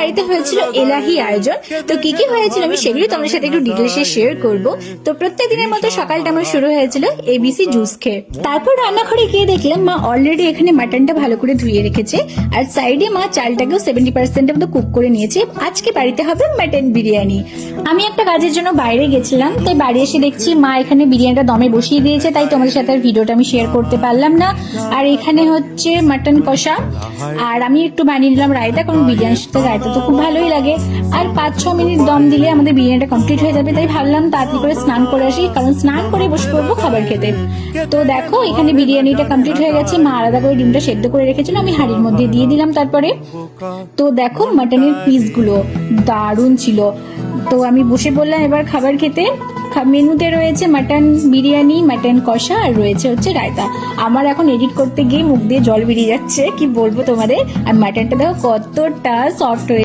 বাড়িতে হয়েছিল এলাহি আয়োজন। তো কি কি হয়েছিল আমি সেগুলো তোমাদের সাথে একটু ডিটেলসে শেয়ার করব। তো প্রত্যেক দিনের মতো সকালটা আমার শুরু হয়েছিল এবিসি জুস খেয়ে। তারপর রান্নাঘরে গিয়ে দেখলাম মা অলরেডি এখানে মাটনটা ভালো করে ধুয়ে রেখেছে, আর সাইডে মা চালটাকেও 70% মতো কুক করে নিয়েছে। আজকে বাড়িতে হবে মাটন বিরিয়ানি। আমি একটা কাজের জন্য বাইরে গেছিলাম, তাই বাড়ি এসে দেখছি মা এখানে বিরিয়ানিটা দমে বসিয়ে দিয়েছে, তাই তোমাদের সাথে আর ভিডিওটা আমি শেয়ার করতে পারলাম না। আর এখানে হচ্ছে মাটন কষা, আর আমি একটু বানিয়ে নিলাম রায়তা, কারণ বিরিয়ানির সাথে রায়তা তো খুব ভালোই লাগে। আর 5-6 মিনিট দম দিলে আমাদের বিরিয়ানিটা কমপ্লিট হয়ে যাবে, তাই ভাবলাম তাড়াতাড়ি করে স্নান করে আসি, কারণ স্নান করে বসে পড়বো খাবার খেতে। তো দেখো এখানে বিরিয়ানিটা কমপ্লিট হয়ে গেছে। মা আলাদা করে ডিমটা সেদ্ধ করে রেখেছিল, আমি হাঁড়ির মধ্যে দিয়ে দিলাম। তারপরে তো দেখো মাটনের পিসগুলো দারুণ ছিল। তো আমি বসে পড়লাম এবার খাবার খেতে। মেনুতে রয়েছে মাটন বিরিয়ানি, মাটন কষা, আর রয়েছে হচ্ছে রায়তা। আমার এখন এডিট করতে গিয়ে মুখ দিয়ে জল বেরিয়ে যাচ্ছে, কি বলবো তোমাদের। আর মাটনটা দেখো কতটা সফট হয়েছে।